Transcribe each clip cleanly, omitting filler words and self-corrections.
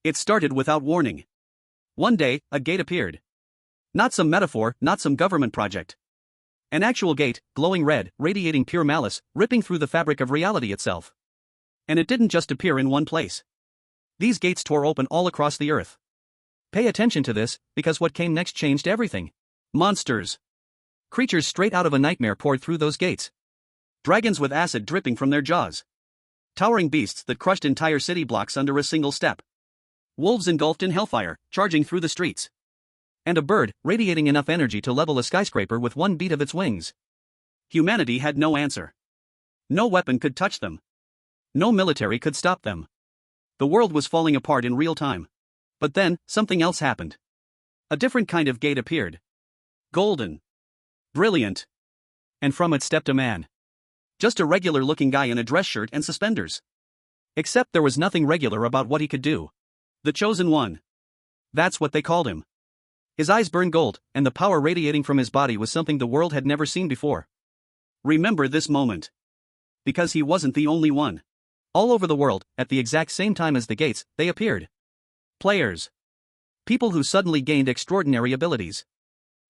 It started without warning. One day, a gate appeared. Not some metaphor, not some government project. An actual gate, glowing red, radiating pure malice, ripping through the fabric of reality itself. And it didn't just appear in one place. These gates tore open all across the earth. Pay attention to this, because what came next changed everything. Monsters. Creatures straight out of a nightmare poured through those gates. Dragons with acid dripping from their jaws. Towering beasts that crushed entire city blocks under a single step. Wolves engulfed in hellfire, charging through the streets. And a bird, radiating enough energy to level a skyscraper with one beat of its wings. Humanity had no answer. No weapon could touch them. No military could stop them. The world was falling apart in real time. But then, something else happened. A different kind of gate appeared. Golden. Brilliant. And from it stepped a man. Just a regular-looking guy in a dress shirt and suspenders. Except there was nothing regular about what he could do. The Chosen One. That's what they called him. His eyes burned gold, and the power radiating from his body was something the world had never seen before. Remember this moment. Because he wasn't the only one. All over the world, at the exact same time as the gates, they appeared. Players. People who suddenly gained extraordinary abilities.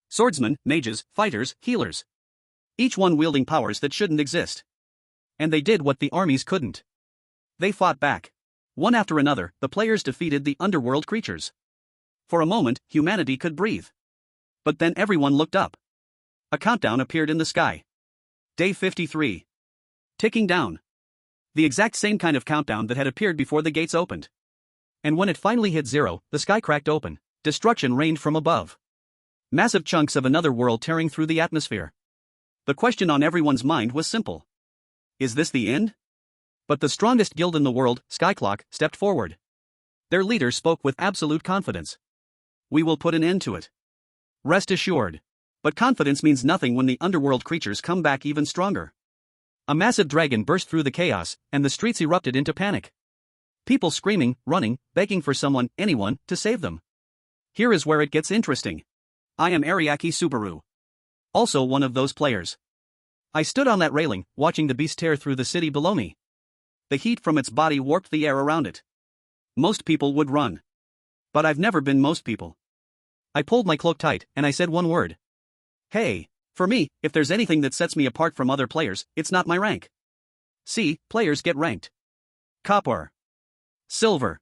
Swordsmen, mages, fighters, healers. Each one wielding powers that shouldn't exist. And they did what the armies couldn't. They fought back. One after another, the players defeated the underworld creatures. For a moment, humanity could breathe. But then everyone looked up. A countdown appeared in the sky. Day 53. Ticking down. The exact same kind of countdown that had appeared before the gates opened. And when it finally hit 0, the sky cracked open. Destruction rained from above. Massive chunks of another world tearing through the atmosphere. The question on everyone's mind was simple. Is this the end? But the strongest guild in the world, Skyclock, stepped forward. Their leader spoke with absolute confidence. We will put an end to it. Rest assured. But confidence means nothing when the underworld creatures come back even stronger. A massive dragon burst through the chaos, and the streets erupted into panic. People screaming, running, begging for someone, anyone, to save them. Here is where it gets interesting. I am Ariake Subaru. Also one of those players. I stood on that railing, watching the beast tear through the city below me. The heat from its body warped the air around it. Most people would run. But I've never been most people. I pulled my cloak tight, and I said one word. Hey, for me, if there's anything that sets me apart from other players, it's not my rank. See, players get ranked. Copper. Silver.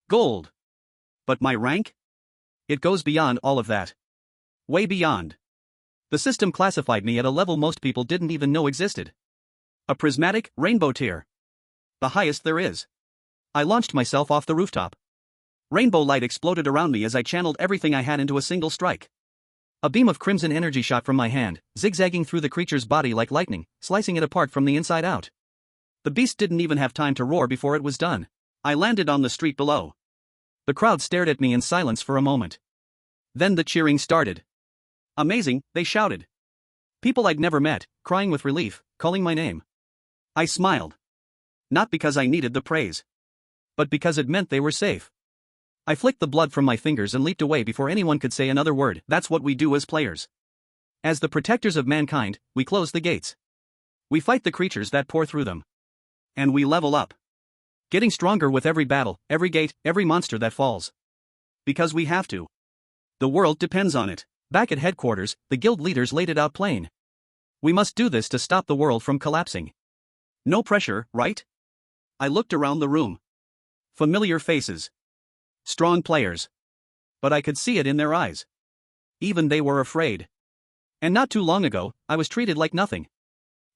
Gold. But my rank? It goes beyond all of that. Way beyond. The system classified me at a level most people didn't even know existed. A prismatic, rainbow tier. The highest there is. I launched myself off the rooftop. Rainbow light exploded around me as I channeled everything I had into a single strike. A beam of crimson energy shot from my hand, zigzagging through the creature's body like lightning, slicing it apart from the inside out. The beast didn't even have time to roar before it was done. I landed on the street below. The crowd stared at me in silence for a moment. Then the cheering started. Amazing, they shouted. People I'd never met, crying with relief, calling my name. I smiled. Not because I needed the praise. But because it meant they were safe. I flicked the blood from my fingers and leaped away before anyone could say another word. That's what we do as players. As the protectors of mankind, we close the gates. We fight the creatures that pour through them. And we level up. Getting stronger with every battle, every gate, every monster that falls. Because we have to. The world depends on it. Back at headquarters, the guild leaders laid it out plain. We must do this to stop the world from collapsing. No pressure, right? I looked around the room. Familiar faces. Strong players. But I could see it in their eyes. Even they were afraid. And not too long ago, I was treated like nothing.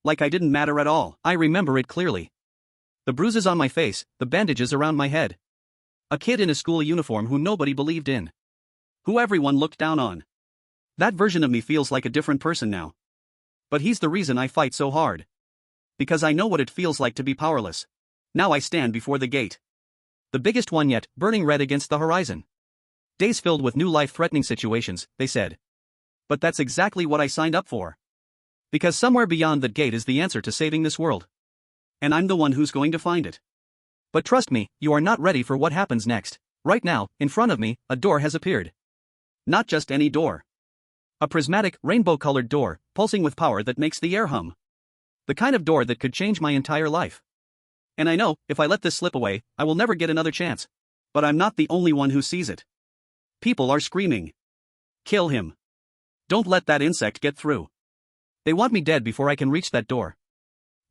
Like I didn't matter at all. I remember it clearly. The bruises on my face, the bandages around my head. A kid in a school uniform who nobody believed in. Who everyone looked down on. That version of me feels like a different person now. But he's the reason I fight so hard. Because I know what it feels like to be powerless. Now I stand before the gate. The biggest one yet, burning red against the horizon. Days filled with new life-threatening situations, they said. But that's exactly what I signed up for. Because somewhere beyond that gate is the answer to saving this world. And I'm the one who's going to find it. But trust me, you are not ready for what happens next. Right now, in front of me, a door has appeared. Not just any door. A prismatic, rainbow-colored door, pulsing with power that makes the air hum. The kind of door that could change my entire life. And I know, if I let this slip away, I will never get another chance. But I'm not the only one who sees it. People are screaming. Kill him. Don't let that insect get through. They want me dead before I can reach that door.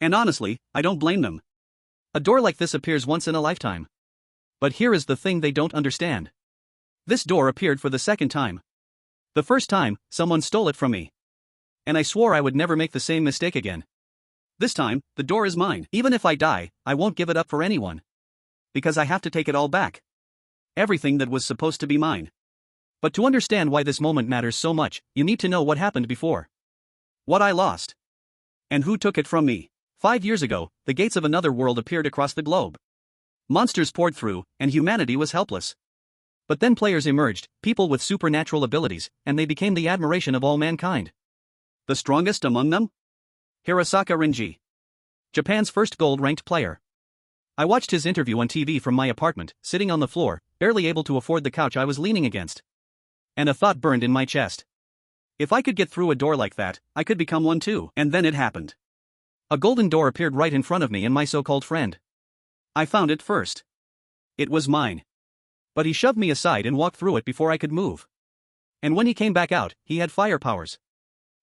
And honestly, I don't blame them. A door like this appears once in a lifetime. But here is the thing they don't understand. This door appeared for the second time. The first time, someone stole it from me. And I swore I would never make the same mistake again. This time, the door is mine. Even if I die, I won't give it up for anyone. Because I have to take it all back. Everything that was supposed to be mine. But to understand why this moment matters so much, you need to know what happened before. What I lost. And who took it from me. 5 years ago, the gates of another world appeared across the globe. Monsters poured through, and humanity was helpless. But then players emerged, people with supernatural abilities, and they became the admiration of all mankind. The strongest among them? Hirasaka Renji. Japan's first gold-ranked player. I watched his interview on TV from my apartment, sitting on the floor, barely able to afford the couch I was leaning against. And a thought burned in my chest. If I could get through a door like that, I could become one too. And then it happened. A golden door appeared right in front of me and my so-called friend. I found it first. It was mine. But he shoved me aside and walked through it before I could move. And when he came back out, he had fire powers.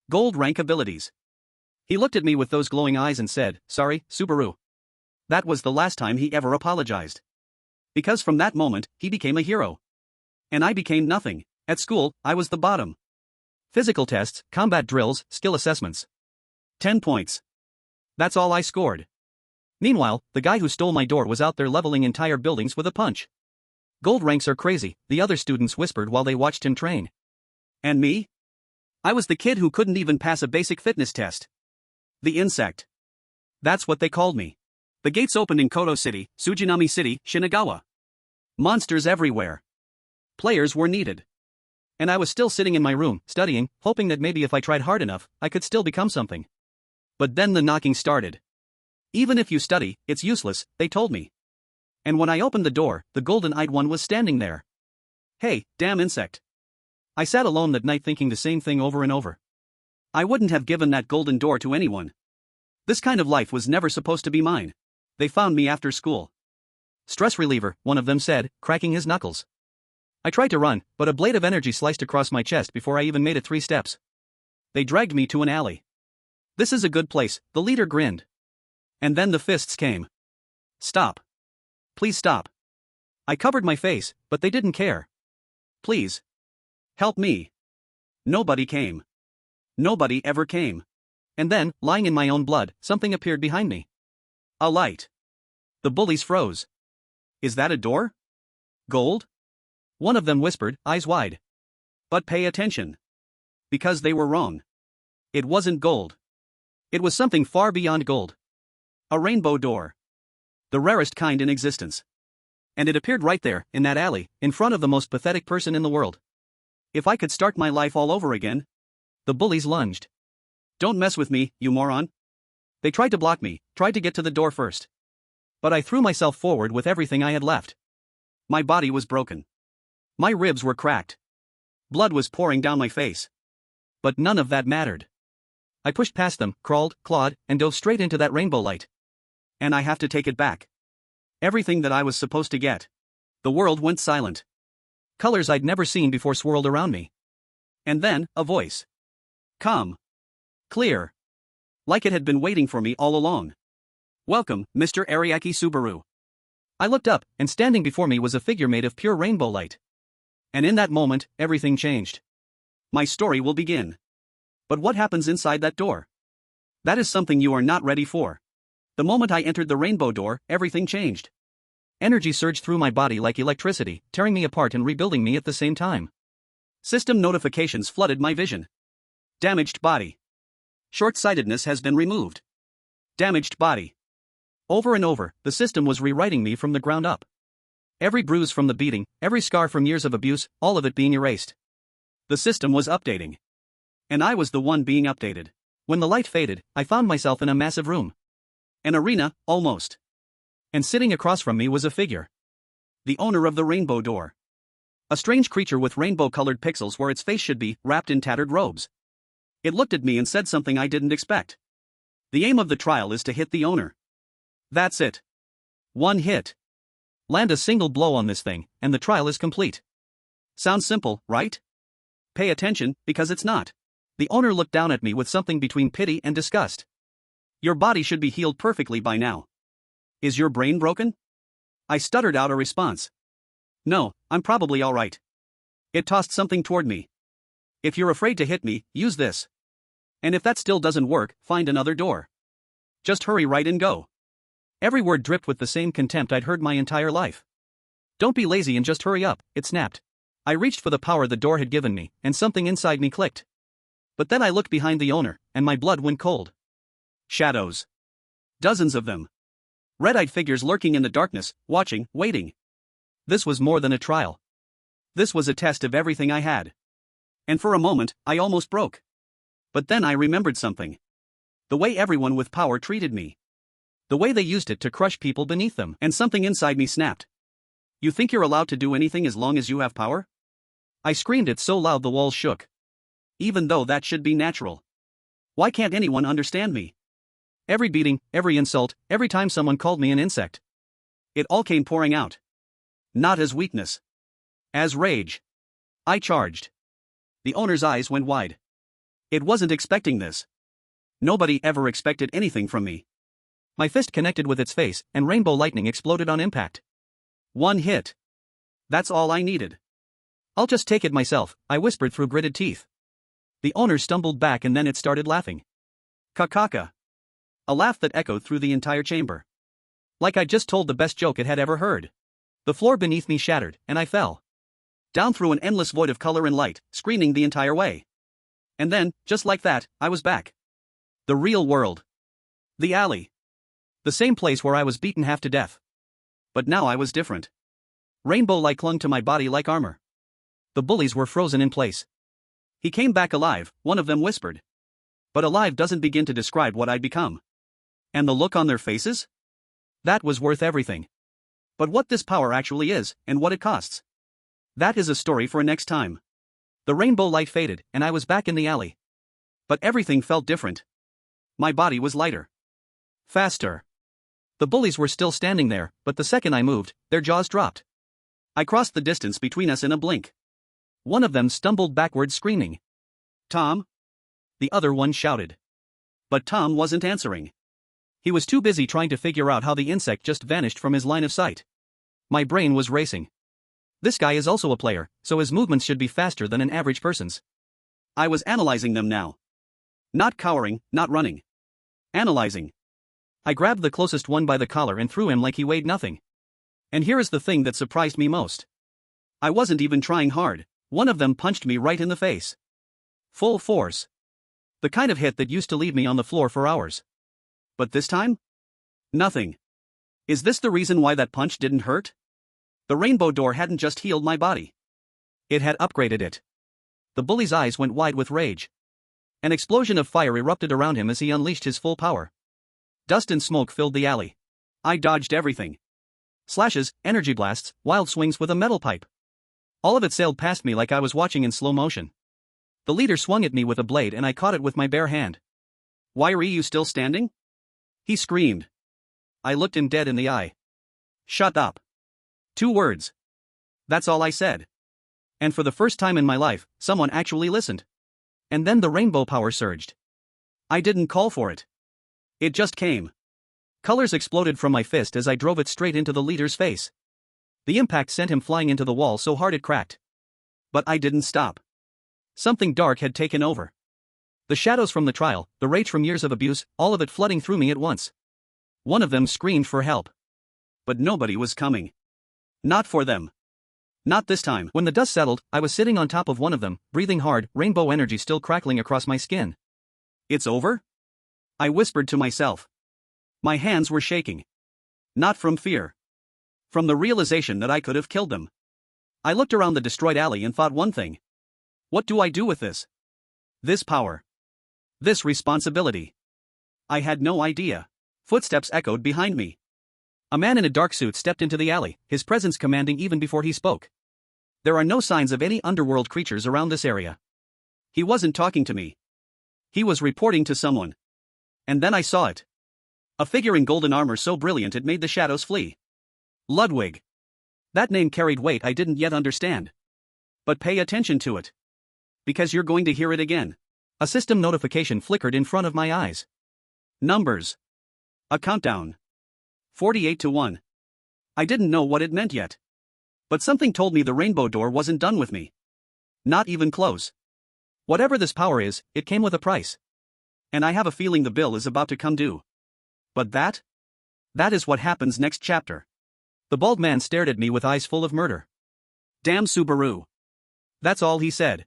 Gold rank abilities. He looked at me with those glowing eyes and said, "Sorry, Subaru." That was the last time he ever apologized. Because from that moment, he became a hero. And I became nothing. At school, I was the bottom. Physical tests, combat drills, skill assessments. 10 points. That's all I scored. Meanwhile, the guy who stole my door was out there leveling entire buildings with a punch. Gold ranks are crazy, the other students whispered while they watched him train. And me? I was the kid who couldn't even pass a basic fitness test. The insect. That's what they called me. The gates opened in Koto City, Sujinami City, Shinagawa. Monsters everywhere. Players were needed. And I was still sitting in my room, studying, hoping that maybe if I tried hard enough, I could still become something. But then the knocking started. Even if you study, it's useless, they told me. And when I opened the door, the golden-eyed one was standing there. Hey, damn insect. I sat alone that night thinking the same thing over and over. I wouldn't have given that golden door to anyone. This kind of life was never supposed to be mine. They found me after school. Stress reliever, one of them said, cracking his knuckles. I tried to run, but a blade of energy sliced across my chest before I even made it 3 steps. They dragged me to an alley. This is a good place, the leader grinned. And then the fists came. Stop. Please stop. I covered my face, but they didn't care. Please. Help me. Nobody came. Nobody ever came. And then, lying in my own blood, something appeared behind me. A light. The bullies froze. Is that a door? Gold? One of them whispered, eyes wide. But pay attention. Because they were wrong. It wasn't gold. It was something far beyond gold. A rainbow door. The rarest kind in existence. And it appeared right there, in that alley, in front of the most pathetic person in the world. If I could start my life all over again. The bullies lunged. Don't mess with me, you moron. They tried to block me, tried to get to the door first. But I threw myself forward with everything I had left. My body was broken. My ribs were cracked. Blood was pouring down my face. But none of that mattered. I pushed past them, crawled, clawed, and dove straight into that rainbow light. And I have to take it back. Everything that I was supposed to get. The world went silent. Colors I'd never seen before swirled around me. And then, a voice. Calm. Clear. Like it had been waiting for me all along. Welcome, Mr. Ariake Subaru. I looked up, and standing before me was a figure made of pure rainbow light. And in that moment, everything changed. My story will begin. But what happens inside that door? That is something you are not ready for. The moment I entered the rainbow door, everything changed. Energy surged through my body like electricity, tearing me apart and rebuilding me at the same time. System notifications flooded my vision. Damaged body. Short-sightedness has been removed. Damaged body. Over and over, the system was rewriting me from the ground up. Every bruise from the beating, every scar from years of abuse, all of it being erased. The system was updating. And I was the one being updated. When the light faded, I found myself in a massive room. An arena, almost. And sitting across from me was a figure. The owner of the rainbow door. A strange creature with rainbow-colored pixels where its face should be, wrapped in tattered robes. It looked at me and said something I didn't expect. The aim of the trial is to hit the owner. That's it. One hit. Land a single blow on this thing, and the trial is complete. Sounds simple, right? Pay attention, because it's not. The owner looked down at me with something between pity and disgust. Your body should be healed perfectly by now. Is your brain broken? I stuttered out a response. No, I'm probably alright. It tossed something toward me. If you're afraid to hit me, use this. And if that still doesn't work, find another door. Just hurry right and go. Every word dripped with the same contempt I'd heard my entire life. Don't be lazy and just hurry up, it snapped. I reached for the power the door had given me, and something inside me clicked. But then I looked behind the owner, and my blood went cold. Shadows. Dozens of them. Red-eyed figures lurking in the darkness, watching, waiting. This was more than a trial. This was a test of everything I had. And for a moment, I almost broke. But then I remembered something. The way everyone with power treated me. The way they used it to crush people beneath them, and something inside me snapped. You think you're allowed to do anything as long as you have power? I screamed it so loud the walls shook. Even though that should be natural. Why can't anyone understand me? Every beating, every insult, every time someone called me an insect. It all came pouring out. Not as weakness. As rage. I charged. The owner's eyes went wide. It wasn't expecting this. Nobody ever expected anything from me. My fist connected with its face, and rainbow lightning exploded on impact. One hit. That's all I needed. I'll just take it myself, I whispered through gritted teeth. The owner stumbled back and then it started laughing. Kakaka. A laugh that echoed through the entire chamber. Like I'd just told the best joke it had ever heard. The floor beneath me shattered, and I fell. Down through an endless void of color and light, screaming the entire way. And then, just like that, I was back. The real world. The alley. The same place where I was beaten half to death. But now I was different. Rainbow light clung to my body like armor. The bullies were frozen in place. He came back alive, one of them whispered. But alive doesn't begin to describe what I'd become. And the look on their faces? That was worth everything. But what this power actually is, and what it costs. That is a story for next time. The rainbow light faded, and I was back in the alley. But everything felt different. My body was lighter. Faster. The bullies were still standing there, but the second I moved, their jaws dropped. I crossed the distance between us in a blink. One of them stumbled backwards screaming. Tom? The other one shouted. But Tom wasn't answering. He was too busy trying to figure out how the insect just vanished from his line of sight. My brain was racing. This guy is also a player, so his movements should be faster than an average person's. I was analyzing them now. Not cowering, not running. Analyzing. I grabbed the closest one by the collar and threw him like he weighed nothing. And here is the thing that surprised me most. I wasn't even trying hard. One of them punched me right in the face. Full force. The kind of hit that used to leave me on the floor for hours. But this time? Nothing. Is this the reason why that punch didn't hurt? The rainbow door hadn't just healed my body. It had upgraded it. The bully's eyes went wide with rage. An explosion of fire erupted around him as he unleashed his full power. Dust and smoke filled the alley. I dodged everything. Slashes, energy blasts, wild swings with a metal pipe. All of it sailed past me like I was watching in slow motion. The leader swung at me with a blade and I caught it with my bare hand. Why are you still standing? He screamed. I looked him dead in the eye. Shut up. 2 words. That's all I said. And for the first time in my life, someone actually listened. And then the rainbow power surged. I didn't call for it. It just came. Colors exploded from my fist as I drove it straight into the leader's face. The impact sent him flying into the wall so hard it cracked. But I didn't stop. Something dark had taken over. The shadows from the trial, the rage from years of abuse, all of it flooding through me at once. One of them screamed for help. But nobody was coming. Not for them. Not this time. When the dust settled, I was sitting on top of one of them, breathing hard, rainbow energy still crackling across my skin. It's over? I whispered to myself. My hands were shaking. Not from fear. From the realization that I could have killed them. I looked around the destroyed alley and thought one thing. What do I do with this? This power. This responsibility. I had no idea. Footsteps echoed behind me. A man in a dark suit stepped into the alley, his presence commanding even before he spoke. There are no signs of any underworld creatures around this area. He wasn't talking to me. He was reporting to someone. And then I saw it. A figure in golden armor so brilliant it made the shadows flee. Ludwig. That name carried weight I didn't yet understand. But pay attention to it. Because you're going to hear it again. A system notification flickered in front of my eyes. Numbers. A countdown. 48 to 1. I didn't know what it meant yet. But something told me the rainbow door wasn't done with me. Not even close. Whatever this power is, it came with a price. And I have a feeling the bill is about to come due. But that? That is what happens next chapter. The bald man stared at me with eyes full of murder. Damn Subaru. That's all he said.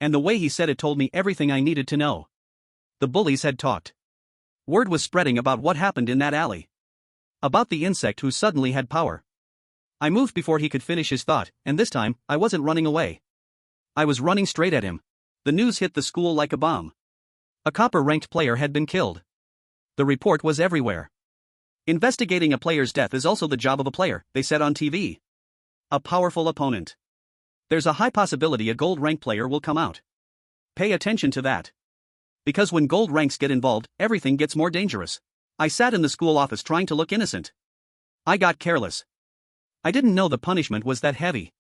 And the way he said it told me everything I needed to know. The bullies had talked. Word was spreading about what happened in that alley. About the insect who suddenly had power. I moved before he could finish his thought, and this time, I wasn't running away. I was running straight at him. The news hit the school like a bomb. A copper-ranked player had been killed. The report was everywhere. Investigating a player's death is also the job of a player, they said on TV. A powerful opponent. There's a high possibility a gold rank player will come out. Pay attention to that. Because when gold ranks get involved, everything gets more dangerous. I sat in the school office trying to look innocent. I got careless. I didn't know the punishment was that heavy.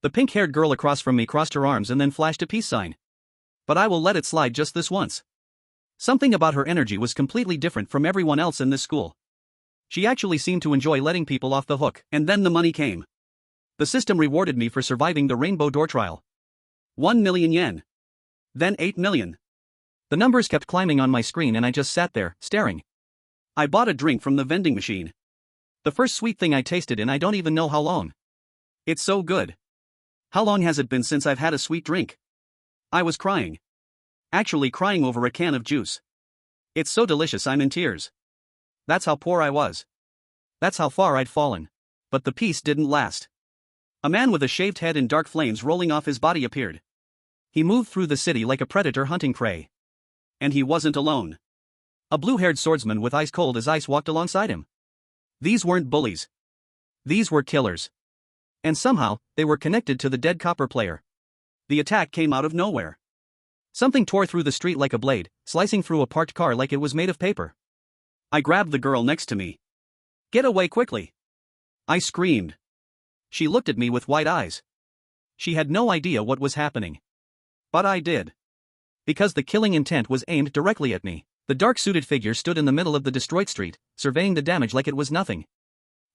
The pink-haired girl across from me crossed her arms and then flashed a peace sign. But I will let it slide just this once. Something about her energy was completely different from everyone else in this school. She actually seemed to enjoy letting people off the hook, and then the money came. The system rewarded me for surviving the rainbow door trial. 1 million yen. Then 8 million. The numbers kept climbing on my screen and I just sat there, staring. I bought a drink from the vending machine. The first sweet thing I tasted in I don't even know how long. It's so good. How long has it been since I've had a sweet drink? I was crying. Actually crying over a can of juice. It's so delicious I'm in tears. That's how poor I was. That's how far I'd fallen. But the peace didn't last. A man with a shaved head and dark flames rolling off his body appeared. He moved through the city like a predator hunting prey. And he wasn't alone. A blue-haired swordsman with ice cold as ice walked alongside him. These weren't bullies. These were killers. And somehow, they were connected to the dead copper player. The attack came out of nowhere. Something tore through the street like a blade, slicing through a parked car like it was made of paper. I grabbed the girl next to me. Get away quickly! I screamed. She looked at me with wide eyes. She had no idea what was happening. But I did. Because the killing intent was aimed directly at me. The dark-suited figure stood in the middle of the destroyed street, surveying the damage like it was nothing.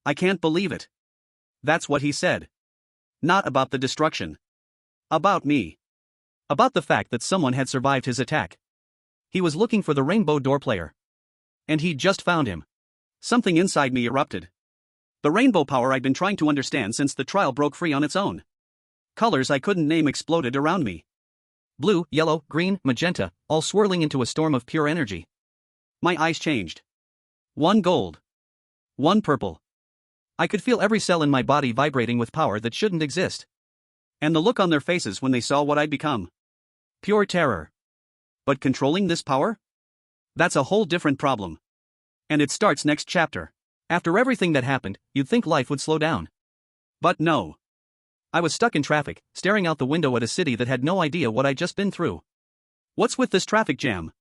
I can't believe it. That's what he said. Not about the destruction. About me. About the fact that someone had survived his attack. He was looking for the rainbow door player. And he'd just found him. Something inside me erupted. The rainbow power I'd been trying to understand since the trial broke free on its own. Colors I couldn't name exploded around me. Blue, yellow, green, magenta, all swirling into a storm of pure energy. My eyes changed. One gold. One purple. I could feel every cell in my body vibrating with power that shouldn't exist. And the look on their faces when they saw what I'd become. Pure terror. But controlling this power? That's a whole different problem. And it starts next chapter. After everything that happened, you'd think life would slow down. But no. I was stuck in traffic, staring out the window at a city that had no idea what I'd just been through. What's with this traffic jam?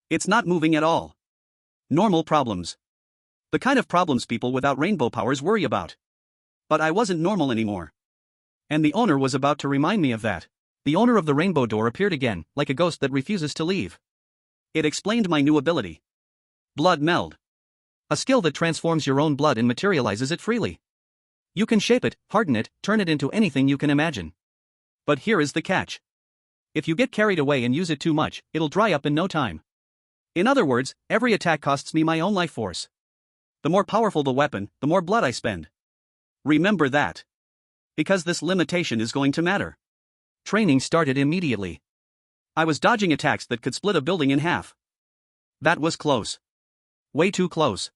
It's not moving at all. Normal problems. The kind of problems people without rainbow powers worry about. But I wasn't normal anymore. And the owner was about to remind me of that. The owner of the rainbow door appeared again, like a ghost that refuses to leave. It explained my new ability. Blood meld. A skill that transforms your own blood and materializes it freely. You can shape it, harden it, turn it into anything you can imagine. But here is the catch. If you get carried away and use it too much, it'll dry up in no time. In other words, every attack costs me my own life force. The more powerful the weapon, the more blood I spend. Remember that. Because this limitation is going to matter. Training started immediately. I was dodging attacks that could split a building in half. That was close. Way too close.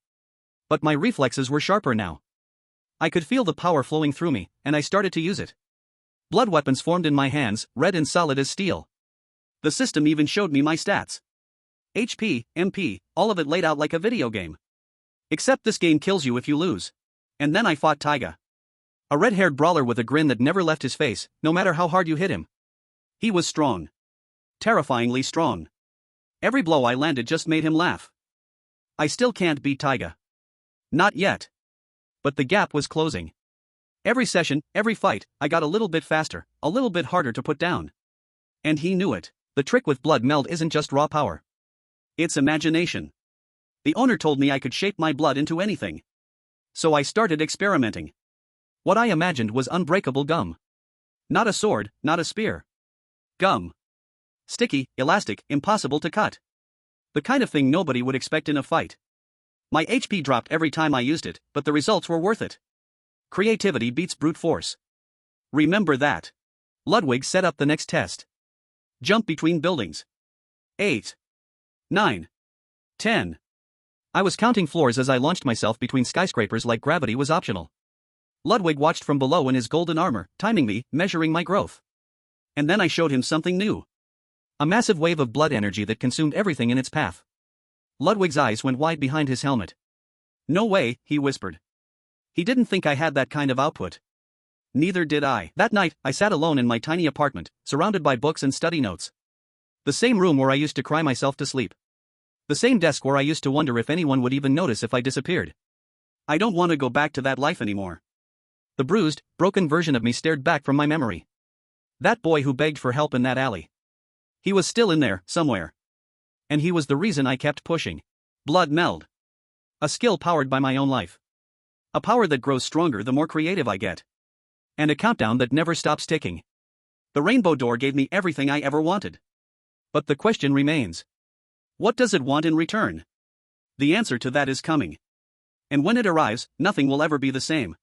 But my reflexes were sharper now. I could feel the power flowing through me, and I started to use it. Blood weapons formed in my hands, red and solid as steel. The system even showed me my stats. HP, MP, all of it laid out like a video game. Except this game kills you if you lose. And then I fought Taiga. A red-haired brawler with a grin that never left his face, no matter how hard you hit him. He was strong. Terrifyingly strong. Every blow I landed just made him laugh. I still can't beat Taiga. Not yet. But the gap was closing. Every session, every fight, I got a little bit faster, a little bit harder to put down. And he knew it. The trick with blood meld isn't just raw power. It's imagination. The owner told me I could shape my blood into anything. So I started experimenting. What I imagined was unbreakable gum. Not a sword, not a spear. Gum. Sticky, elastic, impossible to cut. The kind of thing nobody would expect in a fight. My HP dropped every time I used it, but the results were worth it. Creativity beats brute force. Remember that. Ludwig set up the next test. Jump between buildings. 8. 9. 10. I was counting floors as I launched myself between skyscrapers like gravity was optional. Ludwig watched from below in his golden armor, timing me, measuring my growth. And then I showed him something new. A massive wave of blood energy that consumed everything in its path. Ludwig's eyes went wide behind his helmet. No way, he whispered. He didn't think I had that kind of output. Neither did I. That night, I sat alone in my tiny apartment, surrounded by books and study notes. The same room where I used to cry myself to sleep. The same desk where I used to wonder if anyone would even notice if I disappeared. I don't want to go back to that life anymore. The bruised, broken version of me stared back from my memory. That boy who begged for help in that alley. He was still in there, somewhere. And he was the reason I kept pushing. Blood meld. A skill powered by my own life. A power that grows stronger the more creative I get. And a countdown that never stops ticking. The rainbow door gave me everything I ever wanted. But the question remains. What does it want in return? The answer to that is coming. And when it arrives, nothing will ever be the same.